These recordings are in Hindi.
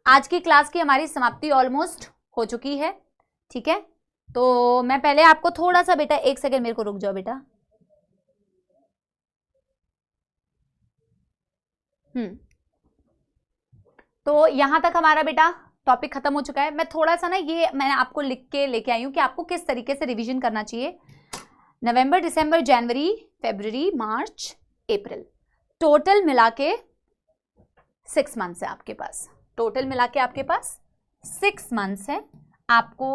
आज की क्लास की हमारी समाप्ति ऑलमोस्ट हो चुकी है, ठीक है। तो मैं पहले आपको थोड़ा सा बेटा, एक सेकेंड मेरे को रुक जाओ बेटा। तो यहां तक हमारा बेटा टॉपिक खत्म हो चुका है। मैं थोड़ा सा ना ये मैंने आपको लिख के लेके आई हूं कि आपको किस तरीके से रिवीजन करना चाहिए। नवंबर, दिसंबर, जनवरी, फरवरी, मार्च, अप्रैल, टोटल मिला के 6 मंथ्स है आपके पास। टोटल मिला के आपके पास 6 मंथ्स है। आपको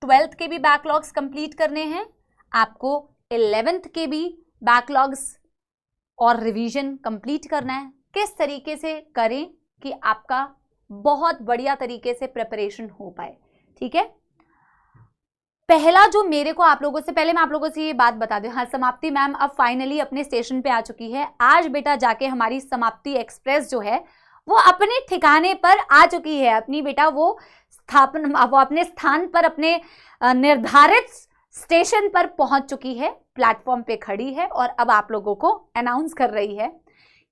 12th के भी बैकलॉग्स कंप्लीट करने हैं, आपको 11th के भी बैकलॉग्स और रिवीजन कंप्लीट करना है। किस तरीके से करें कि आपका बहुत बढ़िया तरीके से प्रिपरेशन हो पाए, ठीक है। पहला जो मेरे को आप लोगों से, पहले मैं आप लोगों से ये बात बता दूं, हाँ समाप्ति मैम अब फाइनली अपने स्टेशन पे आ चुकी है। आज बेटा जाके हमारी समाप्ति एक्सप्रेस जो है वो अपने ठिकाने पर आ चुकी है। अपनी बेटा वो अपने स्थान पर, अपने निर्धारित स्टेशन पर पहुंच चुकी है, प्लेटफॉर्म पे खड़ी है और अब आप लोगों को अनाउंस कर रही है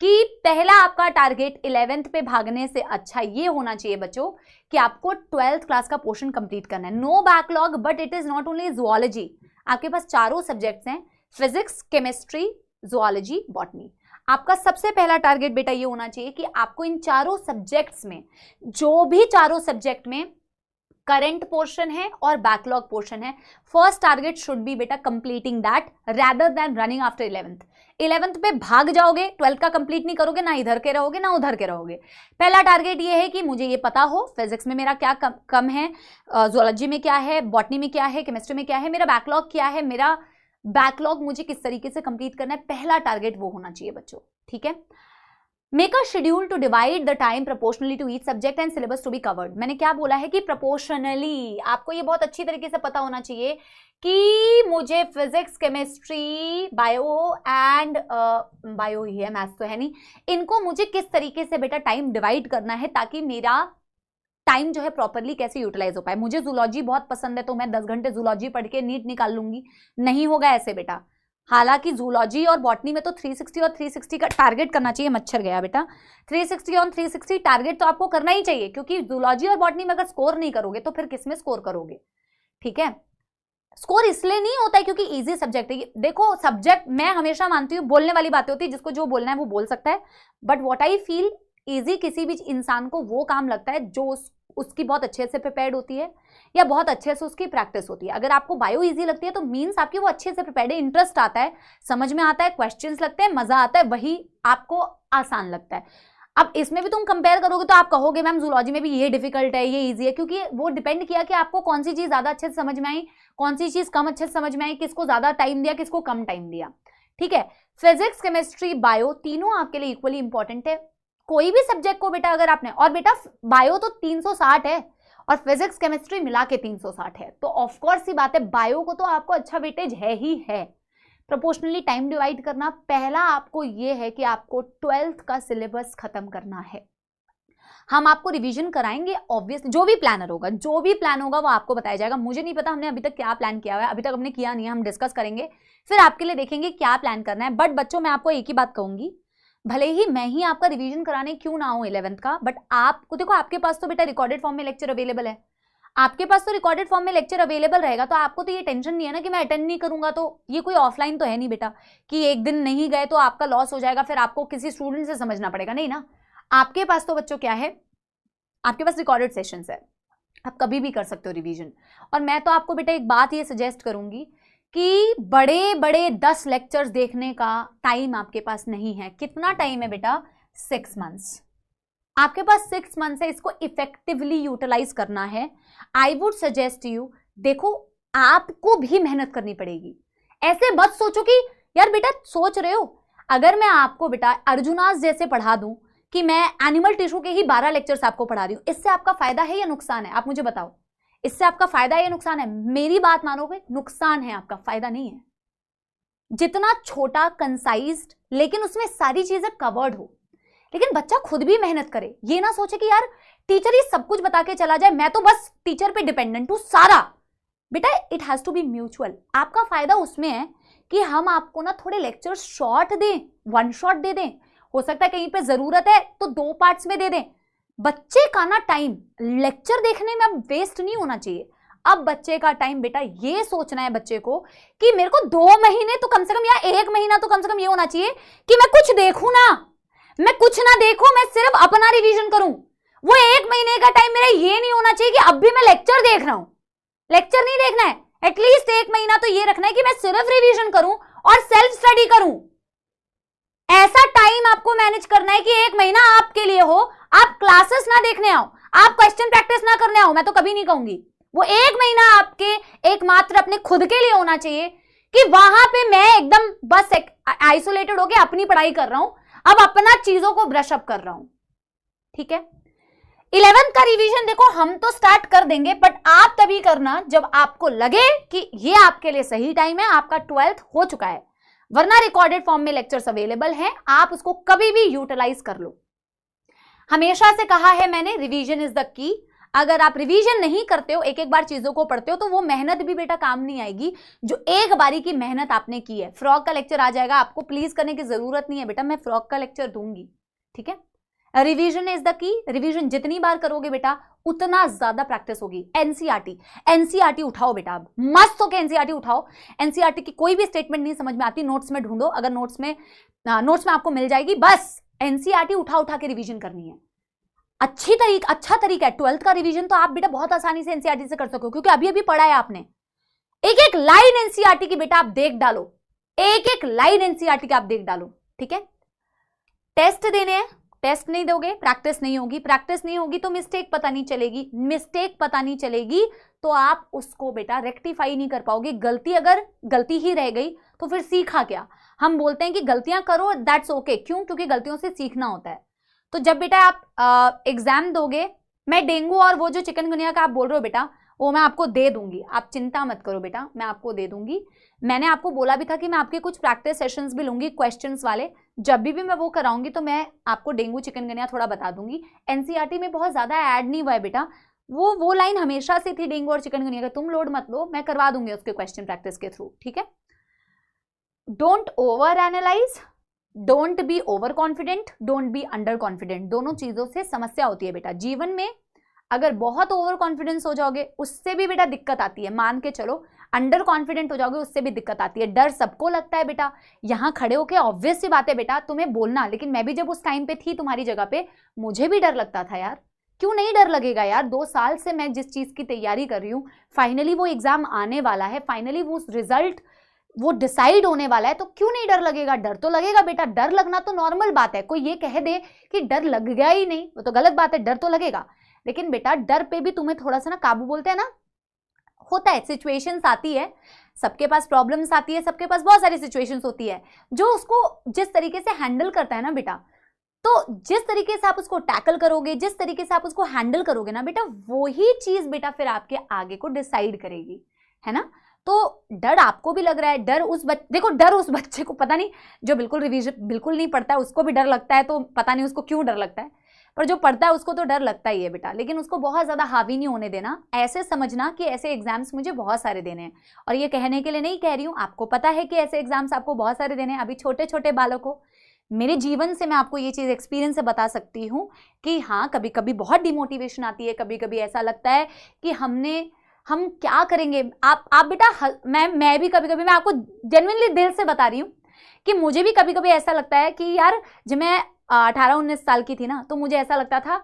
कि पहला आपका टारगेट 11th पे भागने से अच्छा ये होना चाहिए बच्चों कि आपको 12th क्लास का पोर्शन कंप्लीट करना है। No backlog, but it is not only zoology. आपके पास चारों सब्जेक्ट्स हैं, फिजिक्स, केमिस्ट्री, जूलॉजी, बॉटनी। आपका सबसे पहला टारगेट बेटा ये होना चाहिए कि आपको इन चारों सब्जेक्ट्स में, जो भी चारों सब्जेक्ट में करंट पोर्शन है और बैकलॉग पोर्शन है, फर्स्ट टारगेट शुड बी बेटा completing that rather than running after 11th पे भाग जाओगे, 12th का कंप्लीट नहीं करोगे, ना इधर के रहोगे ना उधर के रहोगे। पहला टारगेट ये है कि मुझे ये पता हो फिजिक्स में मेरा क्या कम है, जूलॉजी में क्या है, बॉटनी में क्या है, केमिस्ट्री में क्या है, मेरा बैकलॉग क्या है, मेरा बैकलॉग मुझे किस तरीके से कंप्लीट करना है। पहला टारगेट वो होना चाहिए बच्चों, ठीक है। Make a schedule to divide the time proportionately to each subject and syllabus to be covered. मैंने क्या बोला है कि प्रोपोर्शनली, आपको ये बहुत अच्छी तरीके से पता होना चाहिए कि मुझे physics, chemistry, bio and bio ही है, मैथ्स तो है नहीं, इनको मुझे किस तरीके से बेटा टाइम डिवाइड करना है ताकि मेरा टाइम जो है प्रॉपरली कैसे यूटिलाइज हो पाए। मुझे जूलॉजी बहुत पसंद है तो मैं 10 घंटे जूलॉजी पढ़ के नीट निकाल लूंगी, नहीं होगा ऐसे बेटा। हालांकि जूलॉजी और बॉटनी में तो 360 और 360 का टारगेट करना चाहिए। मच्छर गया बेटा, 360 और 360 टारगेट तो आपको करना ही चाहिए, क्योंकि जूलॉजी और बॉटनी में अगर स्कोर नहीं करोगे तो फिर किस में स्कोर करोगे, ठीक है। स्कोर इसलिए नहीं होता है क्योंकि इजी सब्जेक्ट है। देखो सब्जेक्ट, मैं हमेशा मानती हूँ बोलने वाली बातें होती है, जिसको जो बोलना है वो बोल सकता है, but what I feel easy किसी भी इंसान को वो काम लगता है जो उसकी बहुत अच्छे से प्रिपेयर्ड होती है या बहुत अच्छे से उसकी प्रैक्टिस होती है। अगर आपको बायो इजी लगती है तो मीन्स आपकी वो अच्छे से प्रिपेयर्ड है, इंटरेस्ट आता है, समझ में आता है, क्वेश्चंस लगते हैं, मजा आता है, वही आपको आसान लगता है। अब इसमें भी तुम कंपेयर करोगे तो आप कहोगे मैम जूलॉजी में भी ये डिफिकल्ट है, ये इजी है, क्योंकि वो डिपेंड किया कि आपको कौन सी चीज ज्यादा अच्छे से समझ में आई, कौन सी चीज कम अच्छे से समझ में आई, किसको ज्यादा टाइम दिया, किसको कम टाइम दिया, ठीक है। फिजिक्स, केमिस्ट्री, बायो तीनों आपके लिए इक्वली इंपॉर्टेंट है। कोई भी सब्जेक्ट को बेटा अगर आपने, और बेटा बायो तो 360 है और फिजिक्स केमिस्ट्री मिला के 360 है, तो ऑफकोर्स सी बात है बायो को तो आपको अच्छा वेटेज है ही है। प्रोपोर्शनली टाइम डिवाइड करना, पहला आपको ये है कि आपको 12th का सिलेबस खत्म करना है। हम आपको रिवीजन कराएंगे ऑब्वियसली, जो भी प्लानर होगा, जो भी प्लान होगा वो आपको बताया जाएगा। मुझे नहीं पता हमने अभी तक क्या प्लान किया हुआ है, अभी तक हमने किया नहीं है, हम डिस्कस करेंगे फिर आपके लिए देखेंगे क्या प्लान करना है। बट बच्चों मैं आपको एक ही बात कहूंगी, भले ही मैं ही आपका रिवीजन कराने क्यों ना हो 11th का, बट आपको देखो आपके पास तो बेटा रिकॉर्डेड फॉर्म में लेक्चर अवेलेबल है, आपके पास तो रिकॉर्डेड फॉर्म में लेक्चर अवेलेबल रहेगा, तो आपको तो ये टेंशन नहीं है ना कि मैं अटेंड नहीं करूंगा। तो ये कोई ऑफलाइन तो है नहीं बेटा कि एक दिन नहीं गए तो आपका लॉस हो जाएगा, फिर आपको किसी स्टूडेंट से समझना पड़ेगा, नहीं ना। आपके पास तो बच्चों क्या है, आपके पास रिकॉर्डेड सेशंस है, आप कभी भी कर सकते हो रिवीजन। और मैं तो आपको बेटा एक बात ये सजेस्ट करूंगी कि बड़े बड़े 10 लेक्चर्स देखने का टाइम आपके पास नहीं है। कितना टाइम है बेटा, 6 मंथ्स। आपके पास 6 मंथ्स है, इसको इफेक्टिवली यूटिलाइज करना है। आई वुड सजेस्ट यू, देखो आपको भी मेहनत करनी पड़ेगी। ऐसे मत सोचो कि यार बेटा सोच रहे हो, अगर मैं आपको बेटा अर्जुनास जैसे पढ़ा दूं कि मैं एनिमल टिश्यू के ही 12 लेक्चर्स आपको पढ़ा रही हूं, इससे आपका फायदा है या नुकसान है? आप मुझे बताओ, इससे आपका फायदा है या नुकसान है? मेरी बात मानोगे, नुकसान है आपका, फायदा नहीं है। जितना छोटा, कंसाइज्ड, लेकिन उसमें सारी चीजें कवर्ड हो, लेकिन बच्चा खुद भी मेहनत करे। ये ना सोचे कि यार टीचर ये सब कुछ बता के चला जाए, मैं तो बस टीचर पे डिपेंडेंट हूं सारा। बेटा it has to be mutual. आपका फायदा उसमें है कि हम आपको ना थोड़े लेक्चर शॉर्ट दें, 1 शॉट दे दें, हो सकता है कहीं पे जरूरत है तो 2 पार्ट्स में दे दें, बच्चे का ना टाइम लेक्चर देखने में अब वेस्ट नहीं होना चाहिए। अब बच्चे का टाइम बेटा ये सोचना है बच्चे को कि मेरे को 2 महीने तो कम से कम या 1 महीना तो कम से कम ये होना चाहिए कि मैं कुछ देखूं ना, मैं कुछ ना देखूं, मैं सिर्फ अपना रिवीजन करूं। वो 1 महीने का टाइम मेरा ये नहीं होना चाहिए कि अब भी मैं लेक्चर देख रहा हूं। लेक्चर नहीं देखना है, एटलीस्ट 1 महीना तो ये रखना है कि मैं सिर्फ रिवीजन करूं और सेल्फ स्टडी करूं। ऐसा टाइम आपको मैनेज करना है कि 1 महीना आपके लिए हो, आप क्लासेस ना देखने आओ, आप क्वेश्चन प्रैक्टिस ना करने आओ, मैं तो कभी नहीं कहूंगी। वो 1 महीना आपके एकमात्र अपने खुद के लिए होना चाहिए कि वहां पे मैं एकदम बस आइसोलेटेड होके अपनी पढ़ाई कर रहा हूं, अब अपना चीजों को ब्रश अप कर रहा हूं। ठीक है, 11th का रिवीजन देखो हम तो स्टार्ट कर देंगे, बट आप तभी करना जब आपको लगे कि ये आपके लिए सही टाइम है, आपका 12th हो चुका है। वरना रिकॉर्डेड फॉर्म में लेक्चर्स अवेलेबल हैं, आप उसको कभी भी यूटिलाइज कर लो। हमेशा से कहा है मैंने, रिवीजन इज द की। अगर आप रिवीजन नहीं करते हो, एक एक बार चीजों को पढ़ते हो, तो वो मेहनत भी बेटा काम नहीं आएगी जो एक बारी की मेहनत आपने की है। फ्रॉग का लेक्चर आ जाएगा, आपको प्लीज करने की जरूरत नहीं है बेटा, मैं फ्रॉग का लेक्चर दूंगी। ठीक है, revision is the key. Revision जितनी बार करोगे बेटा उतना ज्यादा प्रैक्टिस होगी। एनसीईआरटी उठाओ बेटा, अब मस्त होके एनसीईआरटी उठाओ। एनसीईआरटी की कोई भी स्टेटमेंट नहीं समझ में आती, नोट्स में ढूंढो, अगर नोट्स में आपको मिल जाएगी। बस एनसीईआरटी उठा के रिवीजन करनी है। अच्छा तरीका है 12th का रिवीजन, तो आप बेटा बहुत आसानी से एनसीईआरटी से कर सको, क्योंकि अभी अभी पढ़ा है आपने। एक एक लाइन एनसीईआरटी की बेटा आप देख डालो, एक एक लाइन एनसीईआरटी की आप देख डालो। ठीक है, टेस्ट देने हैं, टेस्ट नहीं दोगे प्रैक्टिस नहीं होगी, प्रैक्टिस नहीं होगी तो मिस्टेक पता नहीं चलेगी, मिस्टेक पता नहीं चलेगी तो आप उसको बेटा रेक्टिफाई नहीं कर पाओगे। अगर गलती ही रह गई तो फिर सीखा क्या। हम बोलते हैं कि गलतियां करो, दैट्स ओके। क्यों? क्योंकि गलतियों से सीखना होता है। तो जब बेटा आप एग्जाम दोगे, मैं डेंगू और वो जो चिकनगुनिया का आप बोल रहे हो बेटा, वो मैं आपको दे दूंगी, आप चिंता मत करो बेटा, मैं आपको दे दूंगी। मैंने आपको बोला भी था कि मैं आपके कुछ प्रैक्टिस सेशंस भी लूंगी क्वेश्चंस वाले, जब भी मैं वो कराऊंगी तो मैं आपको डेंगू चिकनगुनिया थोड़ा बता दूंगी। एनसीईआरटी में बहुत ज्यादा ऐड नहीं हुआ है बेटा, वो लाइन हमेशा से थी डेंगू और चिकनगुनिया का, तुम लोड मत लो, मैं करवा दूंगी उसके क्वेश्चन प्रैक्टिस के थ्रू। ठीक है, don't over analyse, don't be over confident, don't be under confident. दोनों चीजों से समस्या होती है बेटा जीवन में। अगर बहुत ओवर कॉन्फिडेंस हो जाओगे उससे भी बेटा दिक्कत आती है, मान के चलो। अंडर कॉन्फिडेंट हो जाओगे उससे भी दिक्कत आती है। डर सबको लगता है बेटा, यहां खड़े होके ऑब्वियस सी बात है बेटा तुम्हें बोलना, लेकिन मैं भी जब उस टाइम पे थी तुम्हारी जगह पे, मुझे भी डर लगता था यार। क्यों नहीं डर लगेगा यार, 2 साल से मैं जिस चीज की तैयारी कर रही हूँ, फाइनली वो एग्जाम आने वाला है, फाइनली वो रिजल्ट वो डिसाइड होने वाला है, तो क्यों नहीं डर लगेगा। डर तो लगेगा बेटा, डर लगना तो नॉर्मल बात है। कोई ये कह दे कि डर लग गया ही नहीं, वो तो गलत बात है, डर तो लगेगा। लेकिन बेटा डर पे भी तुम्हें थोड़ा सा ना काबू, बोलते हैं ना, होता है। सिचुएशंस आती है, सबके पास प्रॉब्लम्स आती है, सबके पास बहुत सारी सिचुएशंस होती है, जो उसको जिस तरीके से हैंडल करता है ना बेटा, तो जिस तरीके से आप उसको टैकल करोगे, जिस तरीके से आप उसको हैंडल करोगे ना बेटा, वो ही चीज बेटा फिर आपके आगे को डिसाइड करेगी, है ना। तो डर आपको भी लग रहा है, डर उस बच्चे को पता नहीं, जो बिल्कुल रिवीजन बिल्कुल नहीं पढ़ता है उसको भी डर लगता है, तो पता नहीं उसको क्यों डर लगता है, पर जो पढ़ता है उसको तो डर लगता ही है बेटा। लेकिन उसको बहुत ज़्यादा हावी नहीं होने देना। ऐसे समझना कि ऐसे एग्जाम्स मुझे बहुत सारे देने हैं, और ये कहने के लिए नहीं कह रही हूँ, आपको पता है कि ऐसे एग्जाम्स आपको बहुत सारे देने हैं। अभी छोटे छोटे बालों को, मेरे जीवन से मैं आपको ये चीज़ एक्सपीरियंस से बता सकती हूँ कि हाँ, कभी कभी बहुत डिमोटिवेशन आती है, कभी कभी ऐसा लगता है कि हम क्या करेंगे। आप बेटा, मैं भी कभी कभी, मैं आपको जेन्युइनली दिल से बता रही हूँ कि मुझे भी कभी कभी ऐसा लगता है कि यार, जब मैं 18-19 साल की थी ना, तो मुझे ऐसा लगता था,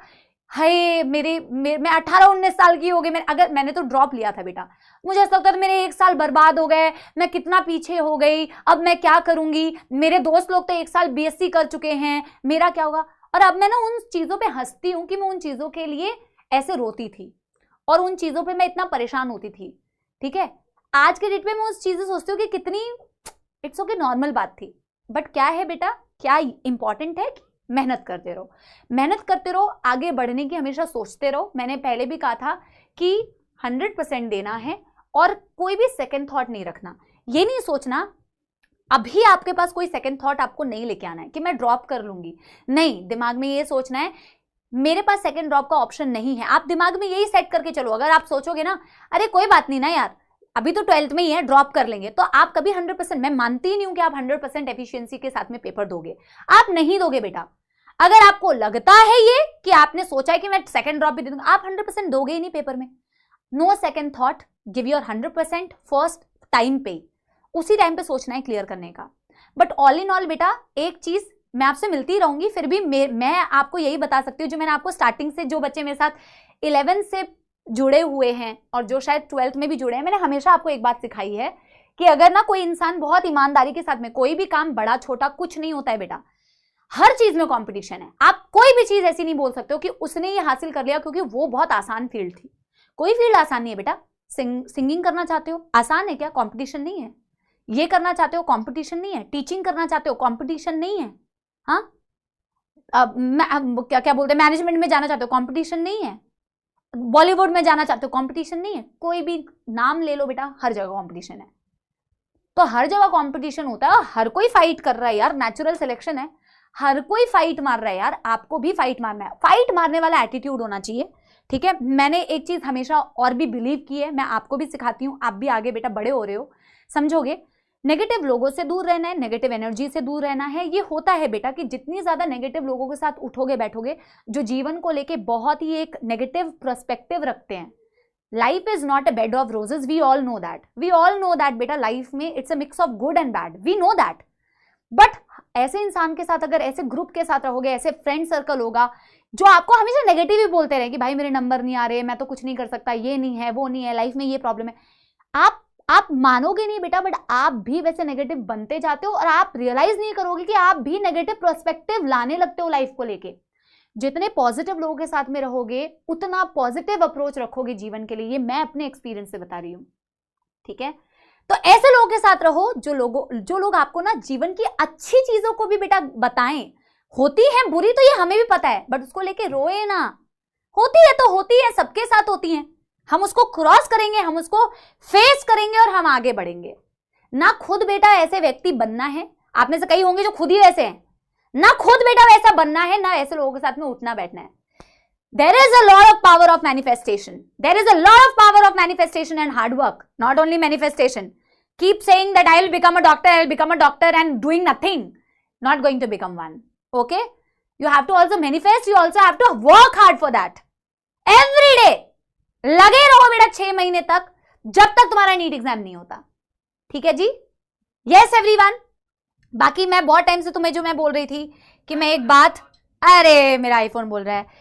हाय मैं 18-19 साल की हो गई, मैंने तो ड्रॉप लिया था बेटा, मुझे ऐसा लगता था मेरे 1 साल बर्बाद हो गए, मैं कितना पीछे हो गई, अब मैं क्या करूंगी, मेरे दोस्त लोग तो 1 साल बीएससी कर चुके हैं, मेरा क्या होगा। और अब मैं ना उन चीज़ों पे हंसती हूँ कि मैं उन चीज़ों के लिए ऐसे रोती थी, और उन चीज़ों पे मैं इतना परेशान होती थी। ठीक है, आज के डेट में मैं उस चीज़ें सोचती हूँ कि कितनी इट्स ओके नॉर्मल बात थी। बट क्या है बेटा, क्या इंपॉर्टेंट है कि मेहनत करते रहो, मेहनत करते रहो, आगे बढ़ने की हमेशा सोचते रहो। मैंने पहले भी कहा था कि 100% देना है, और कोई भी सेकंड थॉट नहीं रखना। ये नहीं सोचना, अभी आपके पास कोई सेकंड थॉट आपको नहीं लेके आना है कि मैं ड्रॉप कर लूंगी, नहीं। दिमाग में ये सोचना है मेरे पास सेकंड ड्रॉप का ऑप्शन नहीं है। आप दिमाग में यही सेट करके चलो। अगर आप सोचोगे ना, अरे कोई बात नहीं ना यार, अभी तो 12th में ही है, ड्रॉप कर लेंगे, तो आप कभी 100%, मैं मानती ही नहीं हूं कि आप 100% एफिशिएंसी के साथ में पेपर दोगे। आप नहीं दोगे बेटा, अगर आपको लगता है ये कि आपने सोचा है कि मैं सेकंड ड्रॉप भी दे दूंगा, आप 100% दोगे ही नहीं पेपर में। No second thought, give your 100% first time पे, उसी टाइम पे सोचना है क्लियर करने का। बट ऑल इन ऑल बेटा एक चीज, मैं आपसे मिलती रहूंगी, फिर भी मैं आपको यही बता सकती हूँ जो मैंने आपको स्टार्टिंग से, जो बच्चे मेरे साथ 11 से जुड़े हुए हैं और जो शायद 12th में भी जुड़े हैं, मैंने हमेशा आपको एक बात सिखाई है कि अगर ना कोई इंसान बहुत ईमानदारी के साथ में, कोई भी काम बड़ा छोटा कुछ नहीं होता है बेटा, हर चीज में कंपटीशन है। आप कोई भी चीज ऐसी नहीं बोल सकते हो कि उसने ये हासिल कर लिया क्योंकि वो बहुत आसान फील्ड थी। कोई फील्ड आसान नहीं है बेटा। सिंगिंग करना चाहते हो, आसान है क्या? कंपटीशन नहीं है। ये करना चाहते हो, कंपटीशन नहीं है। टीचिंग करना चाहते हो, कंपटीशन नहीं है। हाँ, क्या बोलते हैं, मैनेजमेंट में जाना चाहते हो, कंपटीशन नहीं है। बॉलीवुड में जाना चाहते हो, कंपटीशन नहीं है। कोई भी नाम ले लो बेटा, हर जगह कंपटीशन है। तो हर जगह कंपटीशन होता है, हर कोई फाइट कर रहा है यार, नेचुरल सिलेक्शन है, हर कोई फाइट मार रहा है यार, आपको भी फाइट मारना है। फाइट मारने वाला एटीट्यूड होना चाहिए, ठीक है। मैंने एक चीज हमेशा और भी बिलीव की है, मैं आपको भी सिखाती हूँ, आप भी आगे बेटा बड़े हो रहे हो, समझोगे। नेगेटिव लोगों से दूर रहना है, नेगेटिव एनर्जी से दूर रहना है। ये होता है बेटा कि जितनी ज्यादा नेगेटिव लोगों के साथ उठोगे बैठोगे, जो जीवन को लेके बहुत ही एक नेगेटिव पर्सपेक्टिव रखते हैं, life is not a bed of roses, we all know that बेटा। लाइफ में it's a mix of good and bad, we know that. But ऐसे इंसान के साथ, अगर ऐसे ग्रुप के साथ रहोगे, ऐसे फ्रेंड सर्कल होगा जो आपको हमेशा नेगेटिव ही बोलते रहे कि भाई मेरे नंबर नहीं आ रहे, मैं तो कुछ नहीं कर सकता, ये नहीं है, वो नहीं है, लाइफ में ये प्रॉब्लम है, आप मानोगे नहीं बेटा, बट आप भी वैसे नेगेटिव बनते जाते हो और आप रियलाइज नहीं करोगे कि आप भी नेगेटिव पर्सपेक्टिव लाने लगते हो लाइफ को लेके। जितने पॉजिटिव लोगों के साथ में रहोगे, उतना पॉजिटिव अप्रोच रखोगे जीवन के लिए, ये मैं अपने एक्सपीरियंस से बता रही हूं, ठीक है। तो ऐसे लोगों के साथ रहो जो लोग आपको ना जीवन की अच्छी चीजों को भी बेटा बताएं। होती है बुरी तो ये हमें भी पता है, बट उसको लेके रोए ना। होती है तो होती है, सबके साथ होती है, हम उसको क्रॉस करेंगे, हम उसको फेस करेंगे और हम आगे बढ़ेंगे ना। खुद बेटा ऐसे व्यक्ति बनना है, आप में से कई होंगे जो खुद ही वैसे हैं ना, खुद बेटा वैसा बनना है ना, ऐसे लोगों के साथ में उठना बैठना है। There is a lot of power of manifestation. There is a lot of power of manifestation and hard work. Not only manifestation. Keep saying that I will become a doctor and doing nothing. Not going to become one. Okay? You have to also manifest. You also have to work hard for that. Every day. लगे रहो बेटा 6 महीने तक, जब तक तुम्हारा नीट एग्जाम नहीं होता। ठीक है जी? Yes everyone. बाकी मैं बहुत टाइम से तुम्हें जो मैं बोल रही थी कि मैं एक बात, अरे मेरा आईफोन बोल रहा है